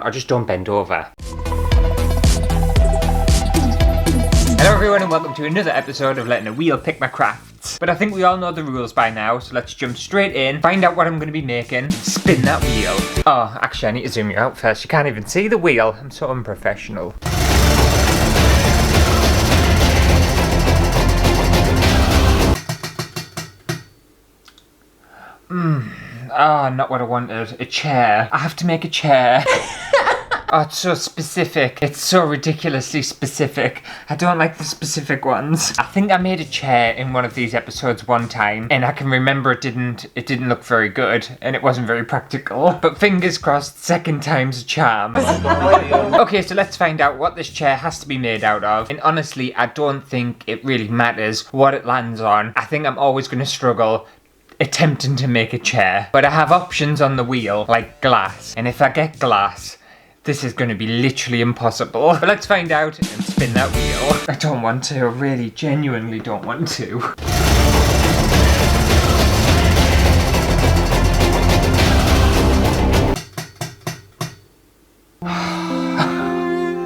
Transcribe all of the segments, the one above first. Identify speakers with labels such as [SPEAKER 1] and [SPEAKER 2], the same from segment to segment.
[SPEAKER 1] I just don't bend over. Hello everyone and welcome to another episode of Letting a Wheel Pick My Crafts. But I think we all know the rules by now, so let's jump straight in, find out what I'm going to be making, and spin that wheel. Oh, actually I need to zoom you out first, you can't even see the wheel. I'm so unprofessional. Ah, not what I wanted. A chair. I have to make a chair. Oh, it's so specific. It's so ridiculously specific. I don't like the specific ones. I think I made a chair in one of these episodes one time, and I can remember it didn't look very good, and it wasn't very practical. But fingers crossed, second time's a charm. Okay, so let's find out what this chair has to be made out of. And honestly, I don't think it really matters what it lands on. I think I'm always going to struggle attempting to make a chair. But I have options on the wheel, like glass. And if I get glass, this is going to be literally impossible. But let's find out and spin that wheel. I don't want to, I really genuinely don't want to.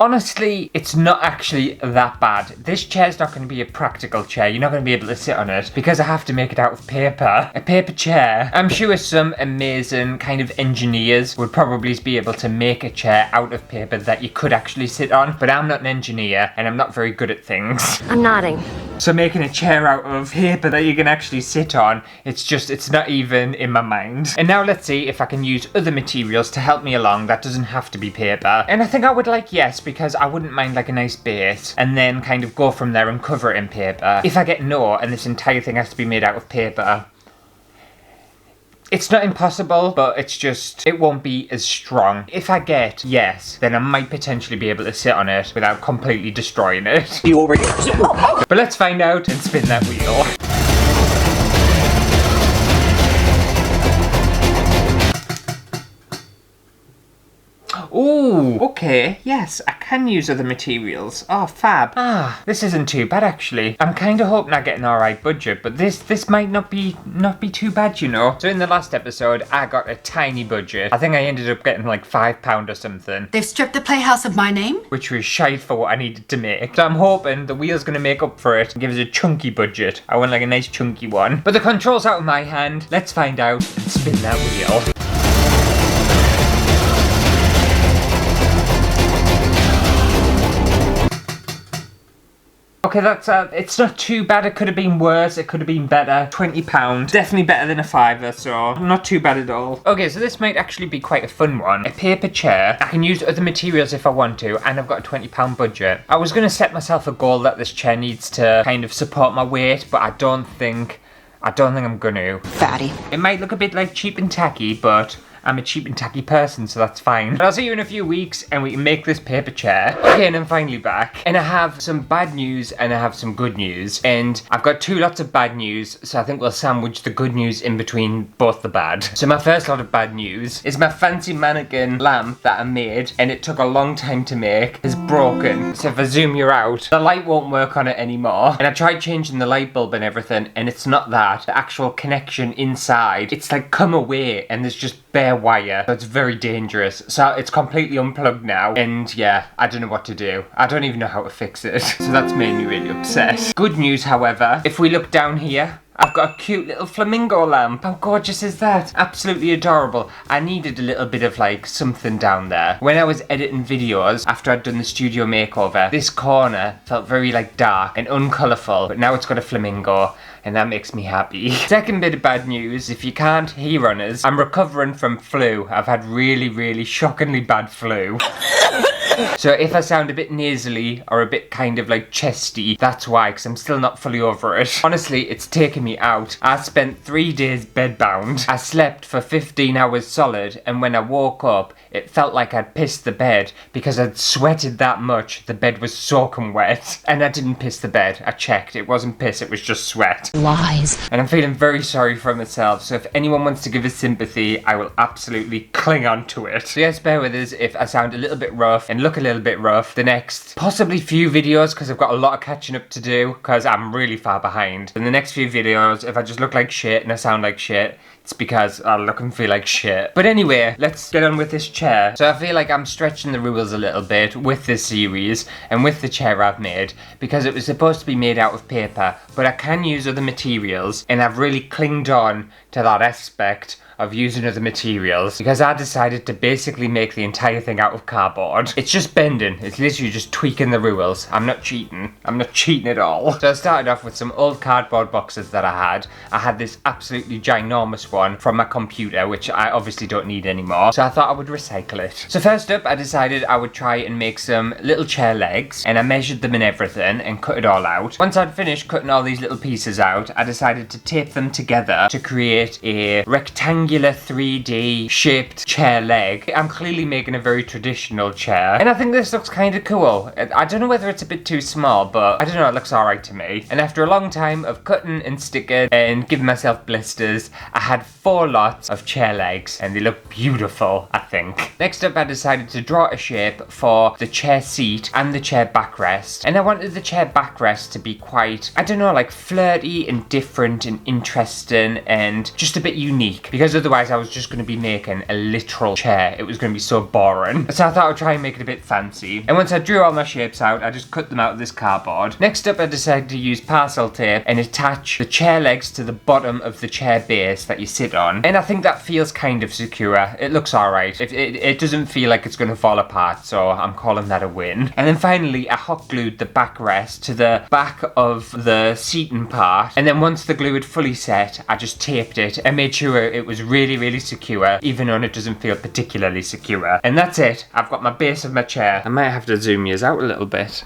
[SPEAKER 1] Honestly, it's not actually that bad. This chair's not going to be a practical chair. You're not going to be able to sit on it because I have to make it out of paper. A paper chair. I'm sure some amazing kind of engineers would probably be able to make a chair out of paper that you could actually sit on, but I'm not an engineer and I'm not very good at things.
[SPEAKER 2] I'm nodding.
[SPEAKER 1] So making a chair out of paper that you can actually sit on, it's not even in my mind. And now let's see if I can use other materials to help me along that doesn't have to be paper. And I think I would like yes, because I wouldn't mind like a nice base and then kind of go from there and cover it in paper. If I get no and this entire thing has to be made out of paper, it's not impossible, but it's just, it won't be as strong. If I get yes, then I might potentially be able to sit on it without completely destroying it.
[SPEAKER 3] You over here.
[SPEAKER 1] But let's find out and spin that wheel. Ooh, okay, yes, I can use other materials. Oh, fab. Ah, this isn't too bad actually. I'm kind of hoping I get an alright budget, but this might not be too bad, you know. So in the last episode, I got a tiny budget. I think I ended up getting like £5 or something.
[SPEAKER 4] They've stripped the playhouse of my name?
[SPEAKER 1] Which was shite for what I needed to make. So I'm hoping the wheel's gonna make up for it and give us a chunky budget. I want like a nice chunky one. But the control's out of my hand. Let's find out and spin that wheel. Okay, that's it's not too bad. It could have been worse. It could have been better. £20. Definitely better than a £5, so not too bad at all. Okay, so this might actually be quite a fun one. A paper chair. I can use other materials if I want to, and I've got a £20 budget. I was going to set myself a goal that this chair needs to kind of support my weight, but I don't think I'm going to.
[SPEAKER 2] Fatty.
[SPEAKER 1] It might look a bit like cheap and tacky, but I'm a cheap and tacky person, so that's fine. But I'll see you in a few weeks and we can make this paper chair. Okay, and I'm finally back. And I have some bad news and I have some good news. And I've got two lots of bad news, so I think we'll sandwich the good news in between both the bad. So my first lot of bad news is my fancy mannequin lamp that I made, and it took a long time to make, is broken. So if I zoom you out, the light won't work on it anymore. And I tried changing the light bulb and everything, and it's not that. The actual connection inside, it's like come away and there's just bare wire, so it's very dangerous. So it's completely unplugged now, and yeah, I don't know what to do. I don't even know how to fix it. So that's made me really upset. Good news, however, if we look down here, I've got a cute little flamingo lamp. How gorgeous is that? Absolutely adorable. I needed a little bit of like something down there. When I was editing videos after I'd done the studio makeover, this corner felt very like dark and uncolourful, but now it's got a flamingo and that makes me happy. Second bit of bad news, if you can't hear on us, I'm recovering from flu. I've had really shockingly bad flu. So if I sound a bit nasally or a bit kind of like chesty, that's why, because I'm still not fully over it. Honestly, it's taken me out. I spent 3 days bedbound. I slept for 15 hours solid, and when I woke up, it felt like I'd pissed the bed because I'd sweated that much. The bed was soaking wet. And I didn't piss the bed. I checked. It wasn't piss, it was just sweat.
[SPEAKER 2] Lies.
[SPEAKER 1] And I'm feeling very sorry for myself, so if anyone wants to give us sympathy, I will absolutely cling on to it. So yes, bear with us if I sound a little bit rough and look a little bit rough the next possibly few videos, because I've got a lot of catching up to do because I'm really far behind. In the next few videos, if I just look like shit and I sound like shit, it's because I look and feel like shit. But anyway, let's get on with this chair. So I feel like I'm stretching the rules a little bit with this series and with the chair I've made, because it was supposed to be made out of paper, but I can use other materials, and I've really clinged on to that aspect of using other materials because I decided to basically make the entire thing out of cardboard. It's just bending. It's literally just tweaking the rules. I'm not cheating. I'm not cheating at all. So I started off with some old cardboard boxes that I had. I had this absolutely ginormous one from my computer, which I obviously don't need anymore. So I thought I would recycle it. So first up, I decided I would try and make some little chair legs, and I measured them and everything and cut it all out. Once I'd finished cutting all these little pieces out, I decided to tape them together to create a rectangular 3D shaped chair leg. I'm clearly making a very traditional chair, and I think this looks kind of cool. I don't know whether it's a bit too small, but I don't know, it looks alright to me. And after a long time of cutting and sticking and giving myself blisters, I had 4 lots of chair legs, and they look beautiful, I think. Next up, I decided to draw a shape for the chair seat and the chair backrest, and I wanted the chair backrest to be quite, I don't know, like flirty and different and interesting and just a bit unique, because otherwise I was just going to be making a literal chair. It was going to be so boring. So I thought I'd try and make it a bit fancy. And once I drew all my shapes out, I just cut them out of this cardboard. Next up, I decided to use parcel tape and attach the chair legs to the bottom of the chair base that you sit on. And I think that feels kind of secure. It looks alright. It doesn't feel like it's going to fall apart, so I'm calling that a win. And then finally, I hot glued the backrest to the back of the seating part. And then once the glue had fully set, I just taped it and made sure it was really secure, even though it doesn't feel particularly secure. And that's it. I've got my base of my chair. I might have to zoom yours out a little bit.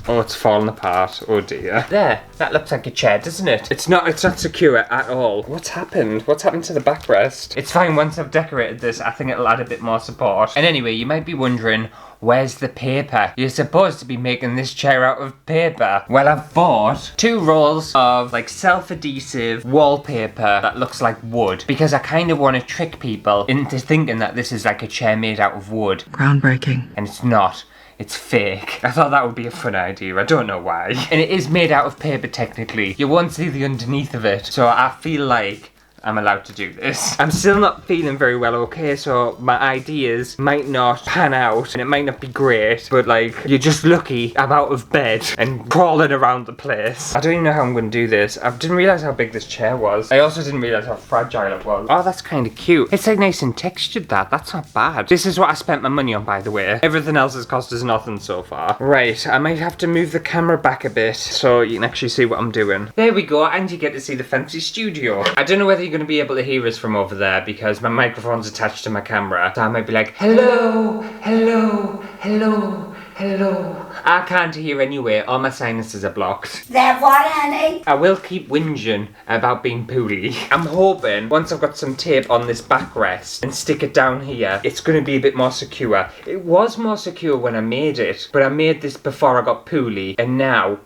[SPEAKER 1] Oh, it's falling apart. Oh dear. There, that looks like a chair, doesn't it? It's not secure at all. What's happened? What's happened to the backrest? It's fine, once I've decorated this, I think it'll add a bit more support. And anyway, you might be wondering, where's the paper? You're supposed to be making this chair out of paper. Well, I've bought 2 rolls of like self-adhesive wallpaper that looks like wood, because I kind of want to trick people into thinking that this is like a chair made out of wood.
[SPEAKER 4] Groundbreaking.
[SPEAKER 1] And it's not. It's fake. I thought that would be a fun idea. I don't know why. And it is made out of paper technically. You won't see the underneath of it. So I feel like I'm allowed to do this. I'm still not feeling very well, okay, so my ideas might not pan out and it might not be great, but like, you're just lucky I'm out of bed and crawling around the place. I don't even know how I'm going to do this. I didn't realise how big this chair was. I also didn't realise how fragile it was. Oh, that's kind of cute. It's like nice and textured, that's not bad. This is what I spent my money on, by the way. Everything else has cost us nothing so far. Right, I might have to move the camera back a bit so you can actually see what I'm doing. There we go, and you get to see the fancy studio. I don't know whether you're going to be able to hear us from over there because my microphone's attached to my camera, so I might be like, hello, hello, hello, hello. I can't hear anyway, all my sinuses are blocked.
[SPEAKER 2] That what, honey?
[SPEAKER 1] I will keep whinging about being poorly. I'm hoping once I've got some tape on this backrest and stick it down here, it's going to be a bit more secure. It was more secure when I made it, but I made this before I got poorly, and now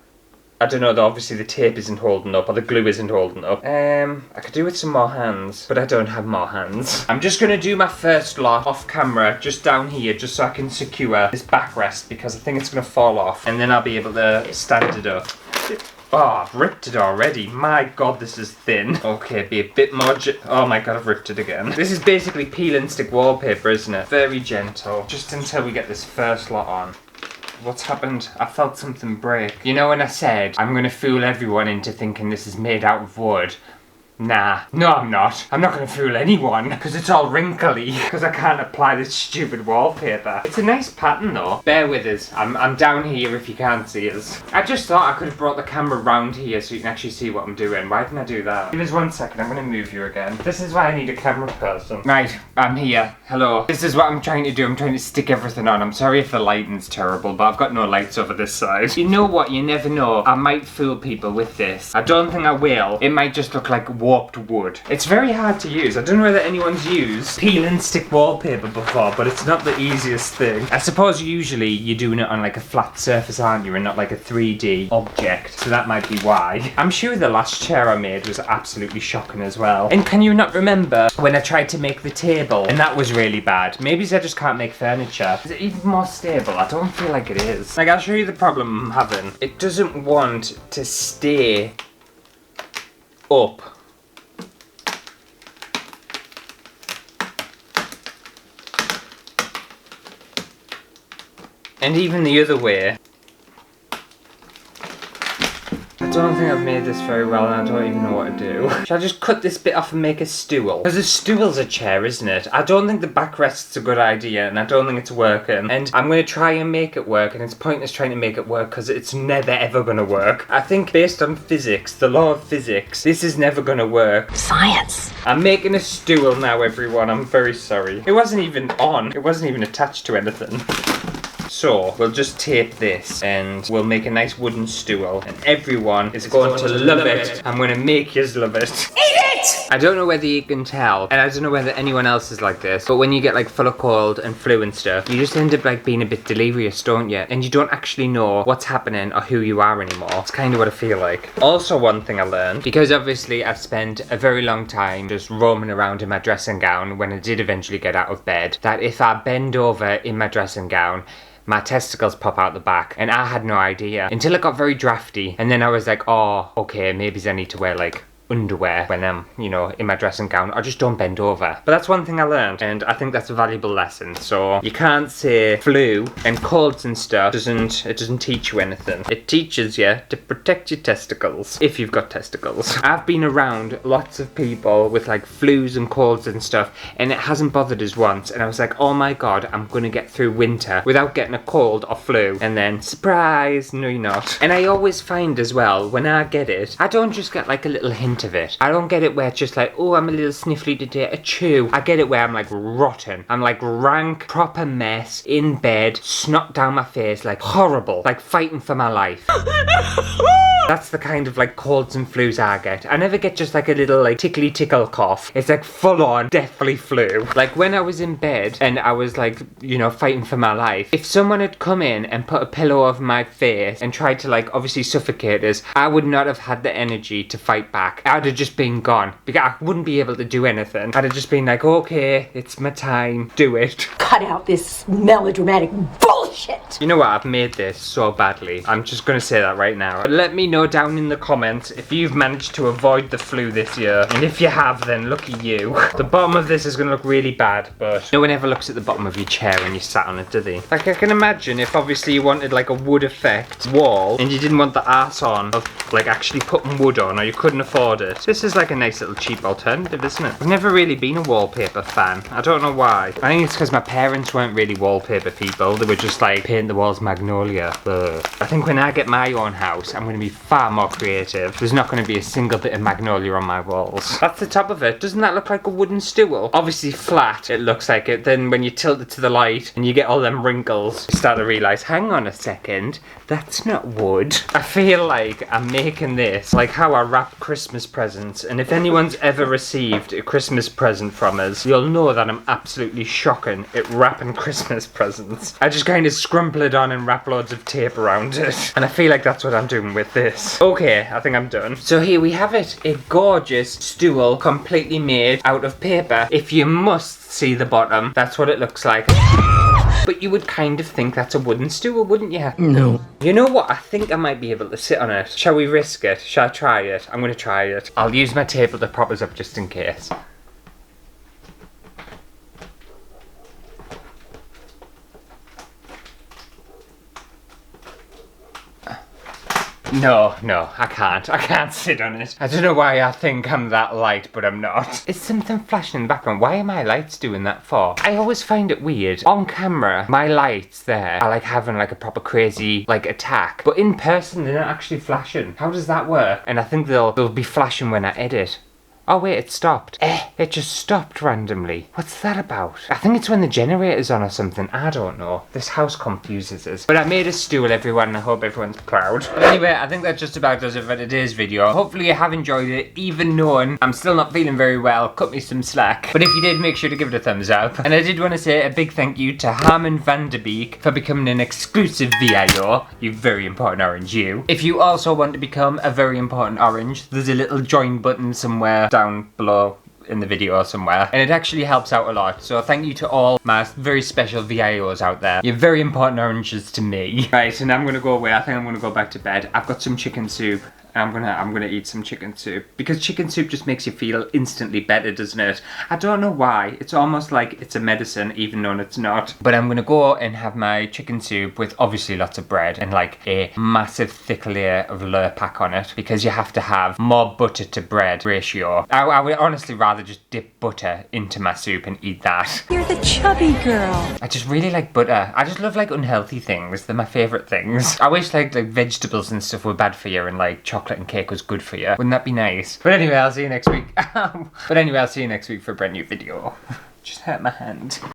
[SPEAKER 1] I don't know, obviously the tape isn't holding up, or the glue isn't holding up. I could do with some more hands, but I don't have more hands. I'm just gonna do my first lot off camera, just down here, just so I can secure this backrest, because I think it's gonna fall off, and then I'll be able to stand it up. Oh, I've ripped it already. My god, this is thin. Okay, be a bit more oh my god, I've ripped it again. This is basically peel and stick wallpaper, isn't it? Very gentle, just until we get this first lot on. What's happened? I felt something break. You know when I said I'm gonna fool everyone into thinking this is made out of wood? Nah. No, I'm not. I'm not gonna fool anyone, because it's all wrinkly, because I can't apply this stupid wallpaper. It's a nice pattern though. Bear with us. I'm down here if you can't see us. I just thought I could have brought the camera round here so you can actually see what I'm doing. Why didn't I do that? Give us 1 second, I'm gonna move you again. This is why I need a camera person. Right, I'm here. Hello. This is what I'm trying to do. I'm trying to stick everything on. I'm sorry if the lighting's terrible, but I've got no lights over this side. You know what? You never know. I might fool people with this. I don't think I will. It might just look like warped wood. It's very hard to use. I don't know whether anyone's used peel and stick wallpaper before, but it's not the easiest thing. I suppose usually you're doing it on like a flat surface, aren't you, and not like a 3D object, so that might be why. I'm sure the last chair I made was absolutely shocking as well. And can you not remember when I tried to make the table and that was really bad? Maybe I just can't make furniture. Is it even more stable? I don't feel like it is. Like, I'll show you the problem I'm having. It doesn't want to stay up. And even the other way. I don't think I've made this very well and I don't even know what to do. Should I just cut this bit off and make a stool? Because a stool's a chair, isn't it? I don't think the backrest's a good idea and I don't think it's working. And I'm going to try and make it work, and it's pointless trying to make it work because it's never ever going to work. I think based on physics, the law of physics, this is never going to work.
[SPEAKER 4] Science.
[SPEAKER 1] I'm making a stool now, everyone. I'm very sorry. It wasn't even on. It wasn't even attached to anything. So, we'll just tape this and we'll make a nice wooden stool and everyone is going to love it. I'm going to make yous love it. Eat it! I don't know whether you can tell, and I don't know whether anyone else is like this, but when you get like full of cold and flu and stuff, you just end up like being a bit delirious, don't you? And you don't actually know what's happening or who you are anymore. It's kind of what I feel like. Also, one thing I learned, because obviously I've spent a very long time just roaming around in my dressing gown when I did eventually get out of bed, that if I bend over in my dressing gown, my testicles pop out the back, and I had no idea until it got very drafty, and then I was like, oh, okay, maybe I need to wear like underwear when I'm, you know, in my dressing gown, or just don't bend over. But that's one thing I learned, and I think that's a valuable lesson. So you can't say flu and colds and stuff doesn't teach you anything. It teaches you to protect your testicles, if you've got testicles. I've been around lots of people with like flus and colds and stuff, and it hasn't bothered us once, and I was like, oh my god, I'm gonna get through winter without getting a cold or flu, and then surprise, no you're not. And I always find as well, when I get it, I don't just get like a little hint of it. I don't get it where it's just like, oh, I'm a little sniffly today, achoo. I get it where I'm like rotten. I'm like rank, proper mess, in bed, snot down my face, like horrible, like fighting for my life. That's the kind of like colds and flus I get. I never get just like a little like tickly tickle cough. It's like full on deathly flu. Like when I was in bed and I was like, you know, fighting for my life, if someone had come in and put a pillow over my face and tried to like obviously suffocate us, I would not have had the energy to fight back. I'd have just been gone because I wouldn't be able to do anything. I'd have just been like, okay, it's my time, do it.
[SPEAKER 2] Cut out this melodramatic bullshit.
[SPEAKER 1] You know what, I've made this so badly. I'm just gonna say that right now. Let me know down in the comments if you've managed to avoid the flu this year, and if you have, then lucky you. The bottom of this is gonna look really bad, but no one ever looks at the bottom of your chair when you sat on it, do they? Like, I can imagine if obviously you wanted like a wood effect wall and you didn't want the arse on of like actually putting wood on, or you couldn't afford it. This is like a nice little cheap alternative, isn't it? I've never really been a wallpaper fan. I don't know why. I think it's because my parents weren't really wallpaper people. They were just like paint the walls magnolia. Ugh. I think when I get my own house, I'm going to be far more creative. There's not going to be a single bit of magnolia on my walls. That's the top of it. Doesn't that look like a wooden stool? Obviously flat, it looks like it. Then when you tilt it to the light and you get all them wrinkles, you start to realise, hang on a second, that's not wood. I feel like I'm making this like how I wrap Christmas presents, and if anyone's ever received a Christmas present from us, you'll know that I'm absolutely shocking at wrapping Christmas presents. I just kind of scrumple it on and wrap loads of tape around it, and I feel like that's what I'm doing with this. Okay, I think I'm done. So here we have it, a gorgeous stool completely made out of paper. If you must see the bottom, that's what it looks like. But you would kind of think that's a wooden stool, wouldn't you?
[SPEAKER 3] No.
[SPEAKER 1] You know what? I think I might be able to sit on it. Shall we risk it? Shall I try it? I'm going to try it. I'll use my table to prop us up just in case. No, I can't. I can't sit on it. I don't know why I think I'm that light, but I'm not. Is something flashing in the background? Why are my lights doing that for? I always find it weird. On camera, my lights there are like having like a proper crazy like attack, but in person they're not actually flashing. How does that work? And I think they'll be flashing when I edit. Oh wait, it stopped. It just stopped randomly. What's that about? I think it's when the generator's on or something. I don't know. This house confuses us. But I made a stool, everyone, and I hope everyone's proud. But anyway, I think that just about does it for today's video. Hopefully you have enjoyed it, even knowing I'm still not feeling very well. Cut me some slack. But if you did, make sure to give it a thumbs up. And I did want to say a big thank you to Harmon van der Beek for becoming an exclusive VIO. You very important orange, you. If you also want to become a very important orange, there's a little join button somewhere down below in the video somewhere, and it actually helps out a lot. So thank you to all my very special VIOs out there. You're very important oranges to me. Right, and I'm gonna go away. I think I'm gonna go back to bed. I've got some chicken soup. I'm gonna eat some chicken soup because chicken soup just makes you feel instantly better, doesn't it? I don't know why. It's almost like it's a medicine, even though it's not. But I'm gonna go and have my chicken soup with obviously lots of bread and like a massive thick layer of Lurpak on it, because you have to have more butter to bread ratio. I would honestly rather just dip butter into my soup and eat that.
[SPEAKER 2] You're the chubby girl.
[SPEAKER 1] I just really like butter. I just love like unhealthy things. They're my favourite things. I wish like vegetables and stuff were bad for you and like chocolate and cake was good for you. Wouldn't that be nice? But anyway, I'll see you next week. For a brand new video. Just hurt my hand.